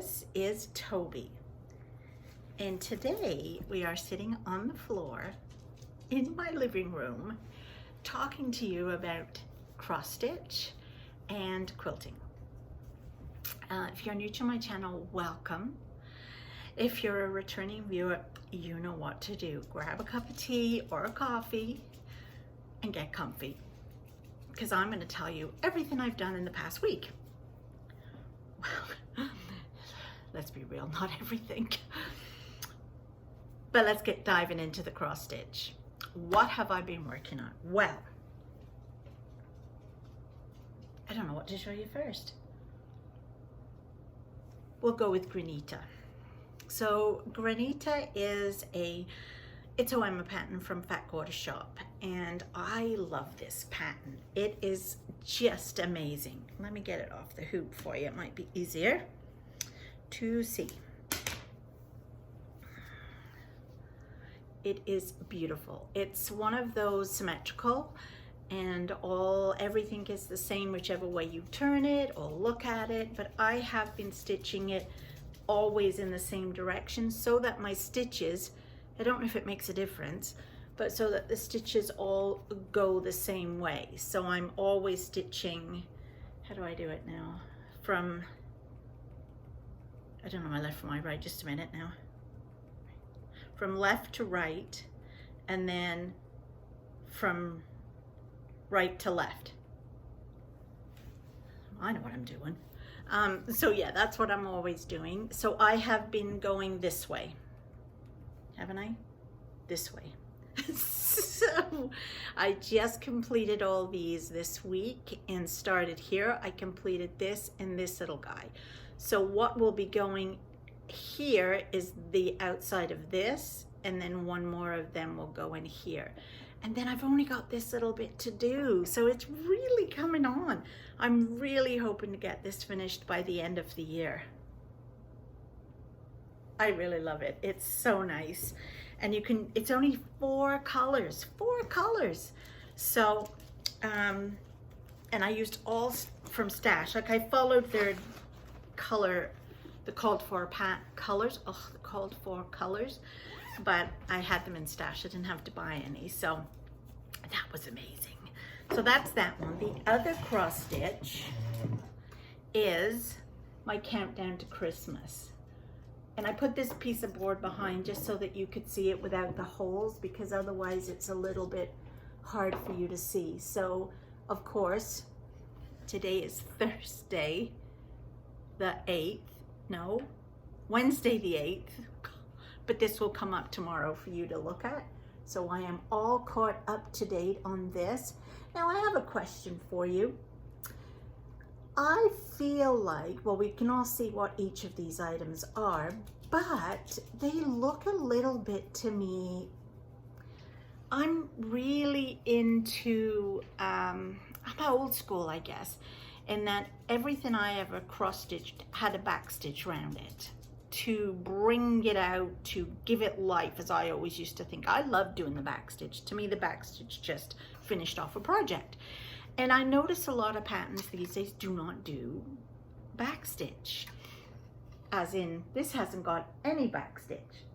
This is Toby, and today we are sitting on the floor in my living room talking to you about cross stitch and quilting. If you're new to my channel, welcome. If you're a returning viewer, you know what to do. Grab a cup of tea or a coffee and get comfy, because I'm going to tell you everything I've done in the past week. Well, let's be real, not everything. But let's get diving into the cross stitch. What have I been working on? Well, I don't know what to show you first. We'll go with Granita. So Granita is it's a Wemma pattern from Fat Quarter Shop, and I love this pattern. It is just amazing. Let me get it off the hoop for you. It might be easier to see. It is beautiful. It's one of those symmetrical, and everything is the same whichever way you turn it or look at it, but I have been stitching it always in the same direction so that my stitches, I don't know if it makes a difference, but so that the stitches all go the same way. So I'm always stitching, how do I do it now? From, I don't know my left from my right, just a minute now. From left to right, and then from right to left. I know what I'm doing. So yeah, that's what I'm always doing. So I have been going this way, haven't I? This way. So I just completed all these this week and started here. I completed this and this little guy. So what will be going here is the outside of this, and then one more of them will go in here. And then I've only got this little bit to do, so it's really coming on. I'm really hoping to get this finished by the end of the year. I really love it. It's so nice. And it's only 4 colors. So, and I used all from stash. Like I followed their color, the called for colors, but I had them in stash. I didn't have to buy any, so that was amazing. So that's that one. The other cross stitch is my countdown to Christmas. And I put this piece of board behind just so that you could see it without the holes, because otherwise it's a little bit hard for you to see. So of course, today is Thursday the 8th, no, Wednesday the 8th, but this will come up tomorrow for you to look at. So I am all caught up to date on this. Now I have a question for you. I feel like, well, we can all see what each of these items are, but they look a little bit to me, I'm really into, I'm old school, I guess, in that everything I ever cross-stitched had a back stitch around it to bring it out, to give it life, as I always used to think. I love doing the back stitch. To me, the back stitch just finished off a project. And I notice a lot of patterns these days do not do back stitch. As in, this hasn't got any back stitch.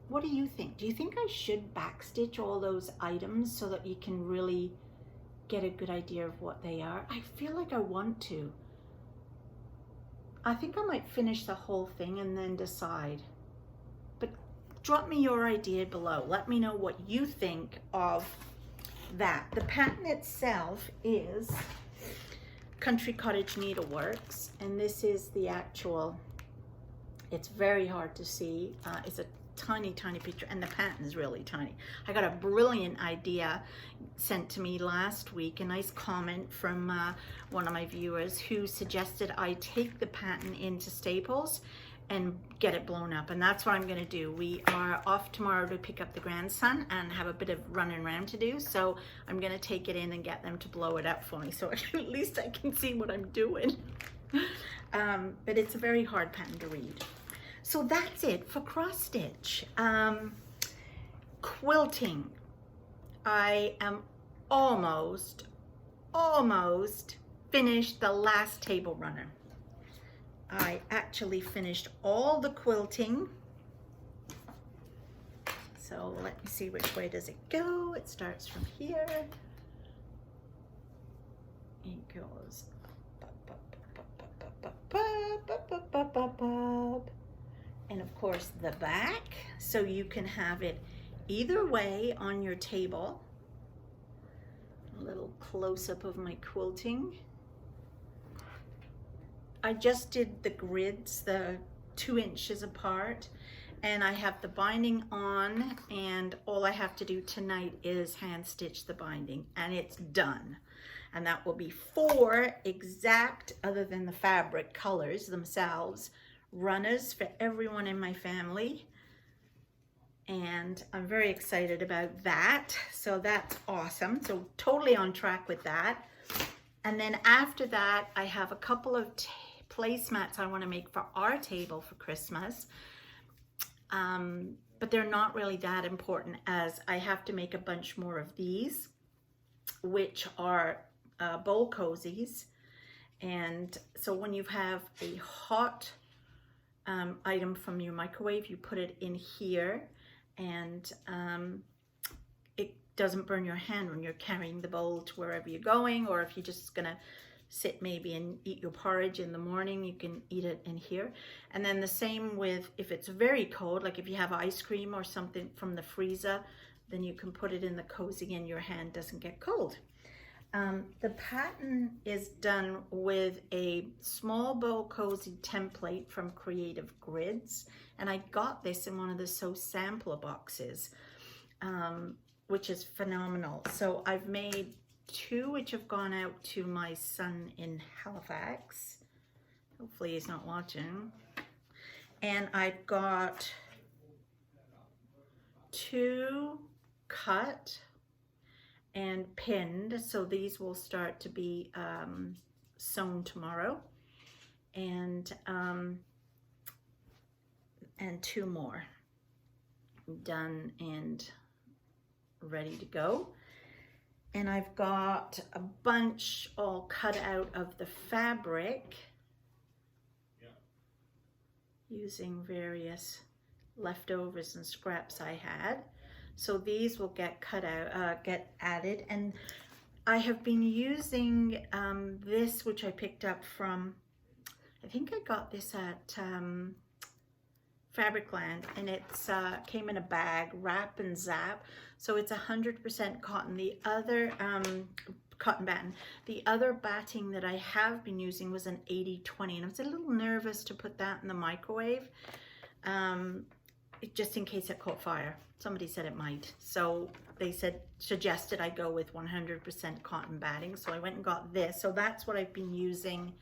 What do you think? Do you think I should back stitch all those items so that you can really get a good idea of what they are? I feel like I want to. I think I might finish the whole thing and then decide. But drop me your idea below. Let me know what you think of that. The pattern itself is Country Cottage Needleworks, and this is the actual, it's very hard to see. It's a tiny picture, and the pattern is really tiny. I got a brilliant idea sent to me last week, a nice comment from one of my viewers who suggested I take the pattern into Staples and get it blown up, and that's what I'm going to do. We are off tomorrow to pick up the grandson and have a bit of running around to do, so I'm going to take it in and get them to blow it up for me, so at least I can see what I'm doing. But it's a very hard pattern to read. So that's it for cross stitch. Quilting. I am almost finished the last table runner. I actually finished all the quilting. So let me see, which way does it go? It starts from here. It goes up, and of course the back, so you can have it either way on your table. A little close-up of my quilting. I just did the grids, the 2 inches apart, and I have the binding on, and all I have to do tonight is hand stitch the binding, and it's done. And that will be 4 exact, other than the fabric colors themselves, runners for everyone in my family. And I'm very excited about that. So that's awesome. So totally on track with that. And then after that, I have a couple of placemats I want to make for our table for Christmas. But they're not really that important, as I have to make a bunch more of these, which are bowl cozies. And so when you have a hot item from your microwave, you put it in here, and it doesn't burn your hand when you're carrying the bowl to wherever you're going, or if you're just gonna sit maybe and eat your porridge in the morning, you can eat it in here. And then the same with, if it's very cold, like if you have ice cream or something from the freezer, then you can put it in the cozy and your hand doesn't get cold. The pattern is done with a small bowl cozy template from Creative Grids, and I got this in one of the Sew Sampler boxes, which is phenomenal. So I've made 2 which have gone out to my son in Halifax. Hopefully he's not watching. And I've got 2 cut and pinned, so these will start to be sewn tomorrow, and 2 more done and ready to go. And I've got a bunch all cut out of the fabric using various leftovers and scraps I had. So these will get cut out, get added. And I have been using this, which I picked up from, I think I got this at Fabricland, and it's came in a bag, wrap and zap. So it's 100% cotton. The other cotton batting. The other batting that I have been using was an 80-20, and I was a little nervous to put that in the microwave, just in case it caught fire. Somebody said it might, so they suggested I go with 100% cotton batting. So I went and got this. So that's what I've been using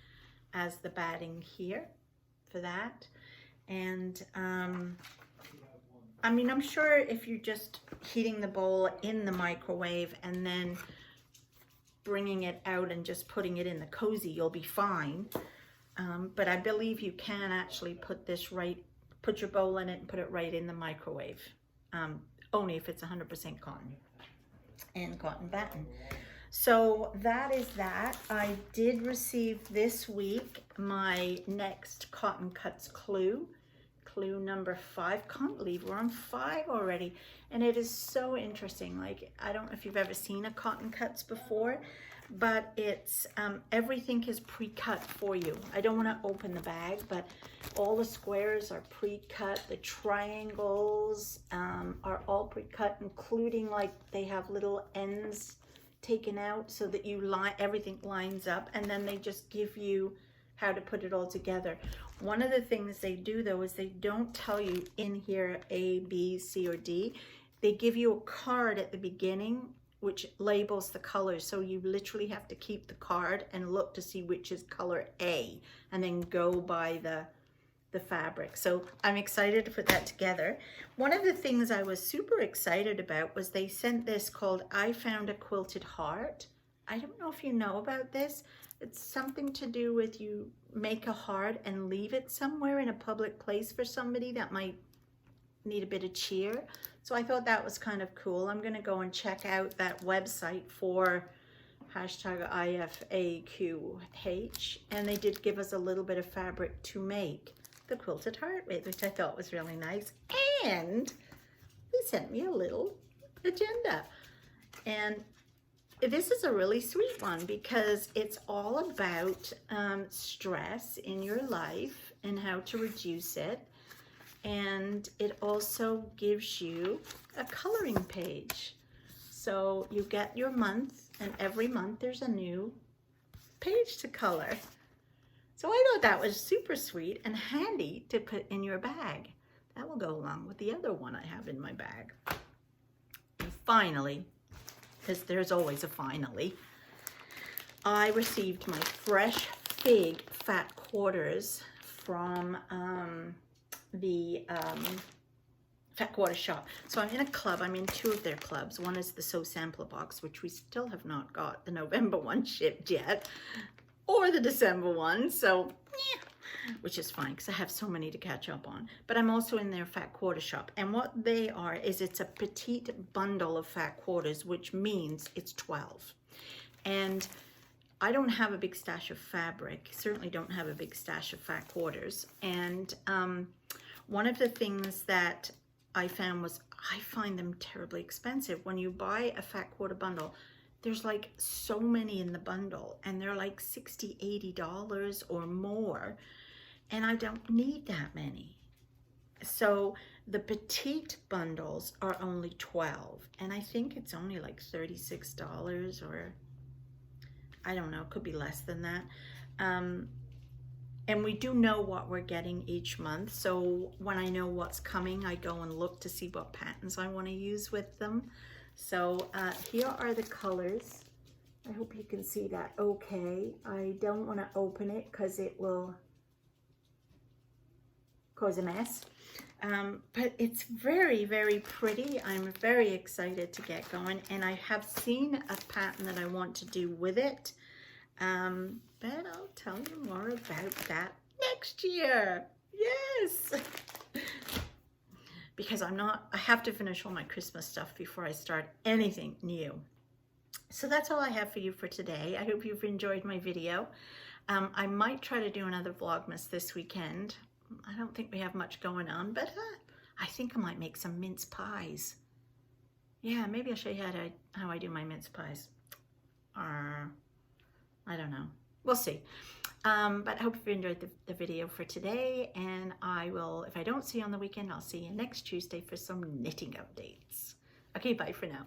as the batting here for that. And I mean, I'm sure if you're just heating the bowl in the microwave and then bringing it out and just putting it in the cozy, you'll be fine. But I believe you can actually put your bowl in it and put it right in the microwave. Only if it's 100% cotton and cotton batting. So that is that. I did receive this week my next Cotton Cuts clue number 5. Can't believe we're on 5 already, and it is so interesting. Like, I don't know if you've ever seen a Cotton Cuts before, but it's everything is pre-cut for you. I don't want to open the bag, but all the squares are pre-cut. The triangles are all pre-cut, including, like, they have little ends taken out so that everything lines up, and then they just give you how to put it all together. One of the things they do, though, is they don't tell you in here A, B, C, or D. They give you a card at the beginning which labels the colors, so you literally have to keep the card and look to see which is color A, and then go by the fabric. So I'm excited to put that together. One of the things I was super excited about was they sent this called I Found a Quilted Heart. I don't know if you know about this. It's something to do with you make a heart and leave it somewhere in a public place for somebody that might need a bit of cheer. So I thought that was kind of cool. I'm going to go and check out that website for hashtag IFAQH, and they did give us a little bit of fabric to make the Quilted Heart with, which I thought was really nice. And they sent me a little agenda. And this is a really sweet one because it's all about stress in your life and how to reduce it. And it also gives you a coloring page. So you get your month, and every month there's a new page to color. So I thought that was super sweet and handy to put in your bag. That will go along with the other one I have in my bag. And finally, because there's always a finally, I received my fresh fig fat quarters from the Fat Quarter shop. So I'm in a club. I'm in 2 of their clubs. One is the Sew Sampler box, which we still have not got the November one shipped yet, or the December one. So, yeah, which is fine because I have so many to catch up on. But I'm also in their Fat Quarter shop. And what they are is it's a petite bundle of fat quarters, which means it's 12. And I don't have a big stash of fabric. Certainly don't have a big stash of fat quarters. And one of the things that I found was I find them terribly expensive. When you buy a fat quarter bundle, there's like so many in the bundle, and they're like $60, $80 or more, and I don't need that many. So the petite bundles are only 12, and I think it's only like $36, or I don't know, it could be less than that. And we do know what we're getting each month. So when I know what's coming, I go and look to see what patterns I want to use with them. So here are the colors. I hope you can see that okay. I don't want to open it because it will cause a mess. But it's very, very pretty. I'm very excited to get going. And I have seen a pattern that I want to do with it. But I'll tell you more about that next year. Yes. Because I have to finish all my Christmas stuff before I start anything new. So that's all I have for you for today. I hope you've enjoyed my video. I might try to do another Vlogmas this weekend. I don't think we have much going on, but I think I might make some mince pies. Yeah, maybe I'll show you how I do my mince pies. I don't know. We'll see. But I hope you enjoyed the video for today, and I will, if I don't see you on the weekend, I'll see you next Tuesday for some knitting updates. Okay, bye for now.